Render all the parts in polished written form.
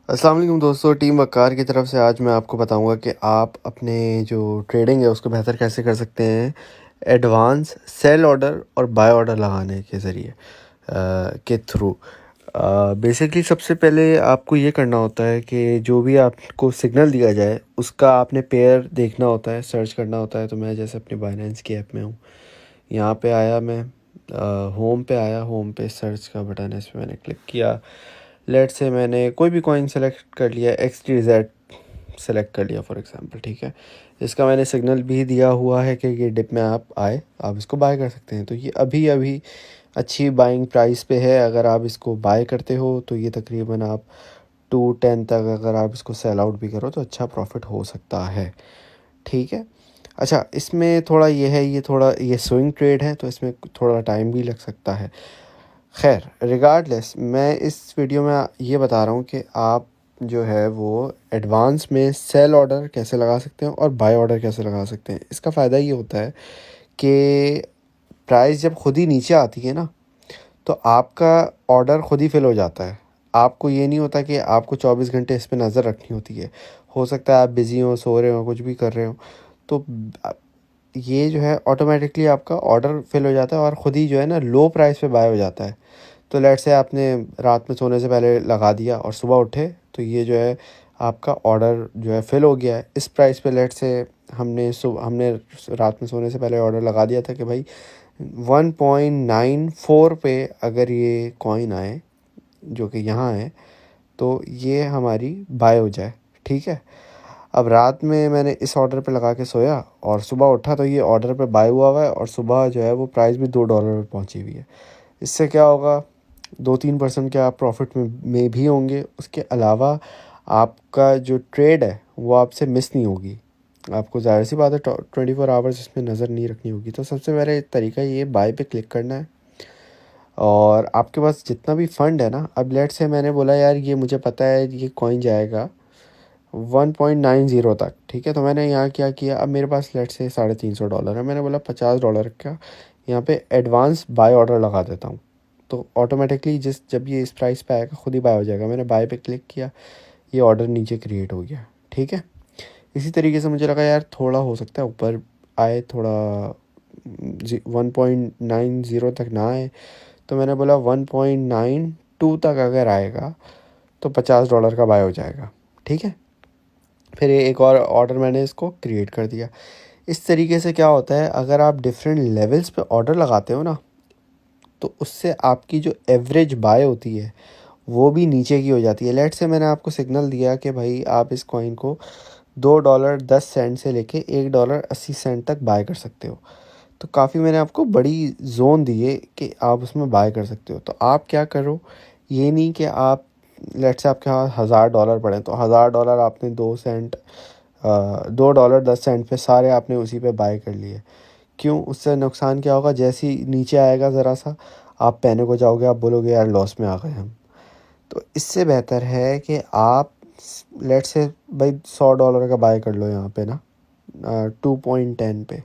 अस्सलाम वालेकुम दोस्तों, टीम वक़ार की तरफ से आज मैं आपको बताऊंगा कि आप अपने जो ट्रेडिंग है उसको बेहतर कैसे कर सकते हैं एडवांस सेल ऑर्डर और बाय ऑर्डर लगाने के ज़रिए के थ्रू। बेसिकली सबसे पहले आपको ये करना होता है कि जो भी आपको सिग्नल दिया जाए उसका आपने पेयर देखना होता है, सर्च करना होता है। तो मैं जैसे अपनी बाइनेंस की ऐप में हूँ, यहाँ पे आया मैं, होम पे आया, होम पे सर्च का बटन है, इस पर मैंने क्लिक किया। लेट से मैंने कोई भी कॉइन सेलेक्ट कर लिया, XYZ सेलेक्ट कर लिया फॉर एग्जांपल, ठीक है। इसका मैंने सिग्नल भी दिया हुआ है कि ये डिप में आप आए, आप इसको बाय कर सकते हैं। तो ये अभी अभी अच्छी बाइंग प्राइस पे है। अगर आप इसको बाय करते हो तो ये तकरीबन आप 210 तक अगर आप इसको सेल आउट भी करो तो अच्छा प्रॉफिट हो सकता है, ठीक है। अच्छा, इसमें थोड़ा ये है, ये स्विंग ट्रेड है तो इसमें थोड़ा टाइम भी लग सकता है। खैर, रिगार्डलेस मैं इस वीडियो में ये बता रहा हूँ कि आप जो है वो एडवांस में सेल ऑर्डर कैसे लगा सकते हैं और बाय ऑर्डर कैसे लगा सकते हैं। इसका फ़ायदा ये होता है कि प्राइस जब खुद ही नीचे आती है ना, तो आपका ऑर्डर खुद ही फिल हो जाता है। आपको ये नहीं होता कि आपको 24 घंटे इस पे नज़र रखनी होती है। हो सकता है आप बिज़ी हो, सो रहे हो, कुछ भी कर रहे हो, तो ये जो है ऑटोमेटिकली आपका ऑर्डर फिल हो जाता है और ख़ुद ही जो है ना लो प्राइस पे बाय हो जाता है। तो लेट्स से आपने रात में सोने से पहले लगा दिया और सुबह उठे तो ये जो है आपका ऑर्डर जो है फिल हो गया है इस प्राइस पे। लेट्स से हमने रात में सोने से पहले ऑर्डर लगा दिया था कि भाई 1.94 पे अगर ये कॉइन आए, जो कि यहाँ है, तो ये हमारी बाय हो जाए, ठीक है। अब रात में मैंने इस ऑर्डर पे लगा के सोया और सुबह उठा तो ये ऑर्डर पे बाय हुआ हुआ है और सुबह जो है वो प्राइस भी $2 पे पहुंची हुई है। इससे क्या होगा, 2-3% के आप प्रॉफिट में भी होंगे। उसके अलावा आपका जो ट्रेड है वो आपसे मिस नहीं होगी। आपको ज़ाहिर सी बात है 24 आवर्स इसमें नज़र नहीं रखनी होगी। तो सबसे पहले तरीका ये बाय पे क्लिक करना है और आपके पास जितना भी फ़ंड है ना, अब लेट से मैंने बोला यार ये मुझे पता है ये कॉइन जाएगा 1.90 तक, ठीक है। तो मैंने यहाँ क्या किया, अब मेरे पास लेट से $350 है, मैंने बोला $50 का यहाँ पे एडवांस बाय ऑर्डर लगा देता हूँ। तो ऑटोमेटिकली जब ये इस प्राइस पे आएगा खुद ही बाय हो जाएगा। मैंने बाय पे क्लिक किया, ये ऑर्डर नीचे क्रिएट हो गया, ठीक है। इसी तरीके से मुझे लगा यार थोड़ा हो सकता है ऊपर आए, थोड़ा 1.90 तक ना आए, तो मैंने बोला 1.92 तक अगर आएगा तो $50 का बाय हो जाएगा, ठीक है। फिर एक और ऑर्डर मैंने इसको क्रिएट कर दिया। इस तरीके से क्या होता है, अगर आप डिफरेंट लेवल्स पे ऑर्डर लगाते हो ना, तो उससे आपकी जो एवरेज बाय होती है वो भी नीचे की हो जाती है। लेट से मैंने आपको सिग्नल दिया कि भाई आप इस कॉइन को $2.10 से लेके $1.80 तक बाय कर सकते हो। तो काफ़ी मैंने आपको बड़ी जोन दी है कि आप उसमें बाय कर सकते हो। तो आप क्या करो, ये नहीं कि आप लेट से आपके यहाँ $1000 पड़े तो $1000 आपने 2 सेंट $2.10 पे सारे आपने उसी पे बाय कर लिए। क्यों? उससे नुकसान क्या होगा, जैसे ही नीचे आएगा ज़रा सा आप पैनिक हो जाओगे, आप बोलोगे यार लॉस में आ गए हम। तो इससे बेहतर है कि आप लेट से भाई $100 का बाय कर लो यहाँ पे ना 2.10 पे,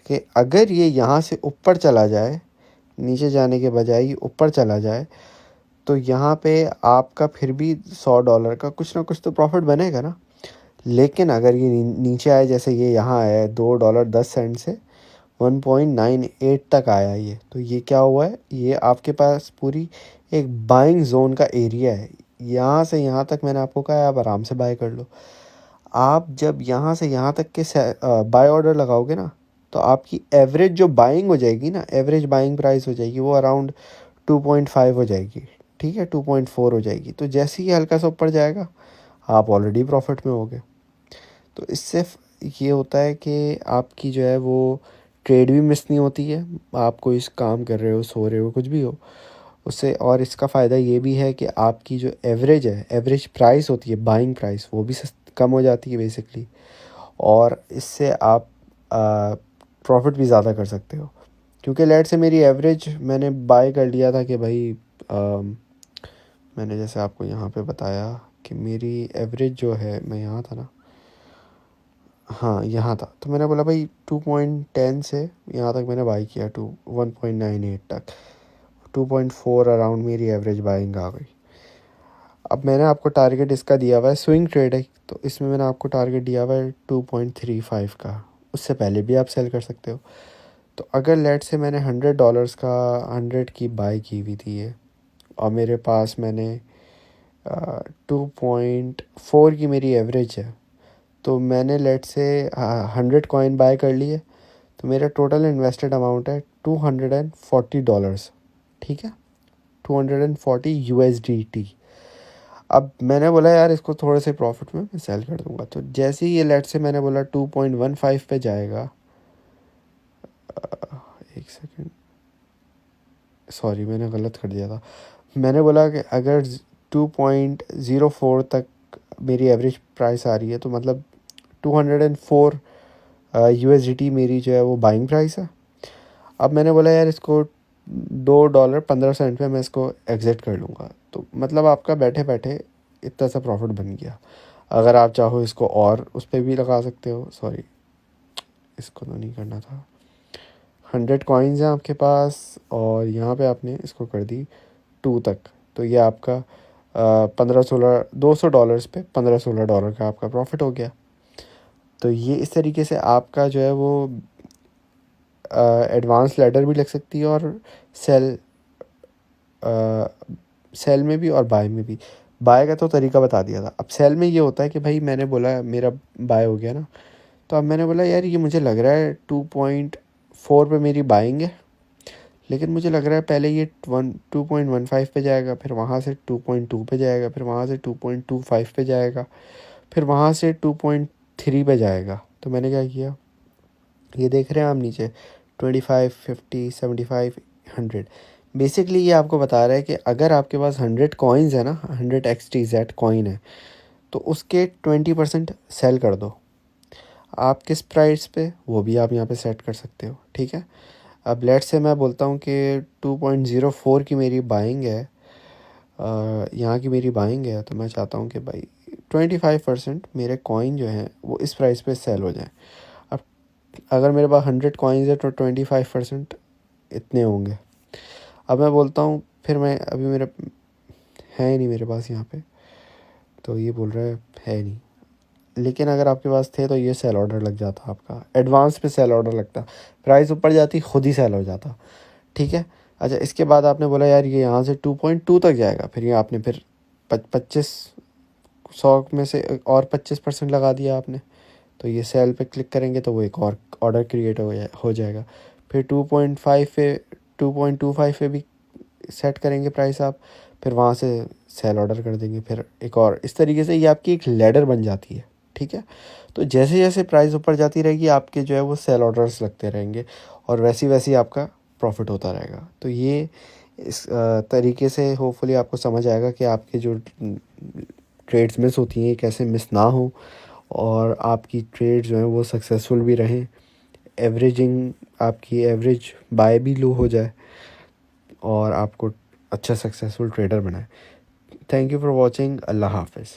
कि अगर ये यहाँ से ऊपर चला जाए, नीचे जाने के बजाय ये ऊपर चला जाए, तो यहाँ पे आपका फिर भी $100 का कुछ ना कुछ तो प्रॉफिट बनेगा ना। लेकिन अगर ये नीचे आए, जैसे ये यहाँ आया है $2.10 से 1.98 तक आया ये, तो ये क्या हुआ है, ये आपके पास पूरी एक बाइंग जोन का एरिया है। यहाँ से यहाँ तक मैंने आपको कहा है आप आराम से बाय कर लो। आप जब यहाँ से यहाँ तक के बाय ऑर्डर लगाओगे ना, तो आपकी एवरेज जो बाइंग हो जाएगी ना, एवरेज बाइंग प्राइस हो जाएगी वो अराउंड 2.5 हो जाएगी, ठीक है, 2.4 हो जाएगी। तो जैसे ही हल्का सा ऊपर जाएगा आप ऑलरेडी प्रॉफिट में होगे। तो इससे ये होता है कि आपकी जो है वो ट्रेड भी मिस नहीं होती है। आप कोई काम कर रहे हो, सो रहे हो, कुछ भी हो उससे। और इसका फ़ायदा ये भी है कि आपकी जो एवरेज है, एवरेज प्राइस होती है, बाइंग प्राइस, वो भी कम हो जाती है बेसिकली। और इससे आप प्रॉफिट भी ज़्यादा कर सकते हो। क्योंकि लेट से मेरी एवरेज मैंने बाय कर लिया था कि भाई मैंने जैसे आपको यहाँ पे बताया कि मेरी एवरेज जो है, मैं यहाँ था ना, हाँ यहाँ था, तो मैंने बोला भाई 2.10 से यहाँ तक मैंने बाई किया 1.98 तक, 2.4 अराउंड मेरी एवरेज बाइंग आ गई। अब मैंने आपको टारगेट इसका दिया हुआ है, स्विंग ट्रेड है तो इसमें मैंने आपको टारगेट दिया हुआ है 2.35 का। उससे पहले भी आप सेल कर सकते हो। तो अगर लेट से मैंने $100 का 100 की बाई की हुई थी ये, और मेरे पास मैंने 2.4 की मेरी एवरेज है, तो मैंने लेट से 100 कॉइन बाय कर लिए, तो मेरा टोटल इन्वेस्टेड अमाउंट है $240। ठीक है, 240 USDT। अब मैंने बोला यार इसको थोड़े से प्रॉफिट में मैं सेल कर दूंगा। तो जैसे ही ये लेट से मैंने बोला 2.15 पे जाएगा, एक सेकेंड, सॉरी मैंने गलत कर दिया था। मैंने बोला कि अगर 2.04 तक मेरी एवरेज प्राइस आ रही है, तो मतलब 204 USDT मेरी जो है वो बाइंग प्राइस है। अब मैंने बोला यार इसको $2.15 पे मैं इसको एग्ज़िट कर लूँगा। तो मतलब आपका बैठे बैठे इतना सा प्रॉफिट बन गया। अगर आप चाहो इसको और उस पर भी लगा सकते हो, सॉरी इसको तो नहीं करना था। 100 कॉइन्स हैं आपके पास और यहाँ पे आपने इसको कर दी 2 तक, तो ये आपका 15-16 $200 पे $15-16 का आपका प्रॉफिट हो गया। तो ये इस तरीके से आपका जो है वो एडवांस लैडर भी लग सकती है, और सेल सेल में भी और बाय में भी। बाय का तो तरीका बता दिया था। अब सेल में ये होता है कि भाई मैंने बोला मेरा बाय हो गया ना, तो अब मैंने बोला यार ये मुझे लग रहा है 2.4 पे मेरी बाइंग है, लेकिन मुझे लग रहा है पहले ये 2.15 पे जाएगा, फिर वहाँ से 2.2 पे जाएगा, फिर वहाँ से 2.25 पे जाएगा, फिर वहाँ से 2.3 पे जाएगा। तो मैंने क्या किया, ये देख रहे हैं आप नीचे 25, 50, 75, 100। बेसिकली ये आपको बता रहा है कि अगर आपके पास 100 कॉइन्स है ना, 100 XTZ कॉइन है, तो उसके 20% सेल कर दो। आप किस प्राइस पे, वो भी आप यहाँ पे सेट कर सकते हो। ठीक है, अब लेट से मैं बोलता हूँ कि 2.04 की मेरी बाइंग है, यहाँ की मेरी बाइंग है, तो मैं चाहता हूँ कि भाई 25% मेरे कॉइन जो हैं वो इस प्राइस पे सेल हो जाएं। अब अगर मेरे पास 100 कॉइन्स है तो 25% इतने होंगे। अब मैं बोलता हूँ, फिर मैं अभी मेरे है ही नहीं मेरे पास यहाँ पे, तो ये बोल रहा है नहीं, लेकिन अगर आपके पास थे तो ये सेल ऑर्डर लग जाता आपका, एडवांस पे सेल ऑर्डर लगता, प्राइस ऊपर जाती खुद ही सेल हो जाता। ठीक है, अच्छा इसके बाद आपने बोला यार ये यहाँ से 2.2 तक जाएगा, फिर ये आपने फिर 2500 में से और 25% लगा दिया आपने, तो ये सेल पे क्लिक करेंगे तो वो एक और ऑर्डर क्रिएट हो जाएगा। फिर 2.5 पे 2.25 पे भी सेट करेंगे प्राइस आप, फिर वहाँ से सेल ऑर्डर कर देंगे, फिर एक और, इस तरीके से ये आपकी एक लैडर बन जाती है। ठीक है, तो जैसे जैसे प्राइस ऊपर जाती रहेगी आपके जो है वो सेल ऑर्डर्स लगते रहेंगे, और वैसी वैसी आपका प्रॉफिट होता रहेगा। तो ये इस तरीके से होपफुली आपको समझ आएगा कि आपके जो ट्रेड्स मिस होती हैं ये कैसे मिस ना हो, और आपकी ट्रेड जो है वो सक्सेसफुल भी रहें, एवरेजिंग आपकी एवरेज बाय भी लो हो जाए, और आपको अच्छा सक्सेसफुल ट्रेडर बनाए। Thank you for watching. अल्लाह हाफिज़।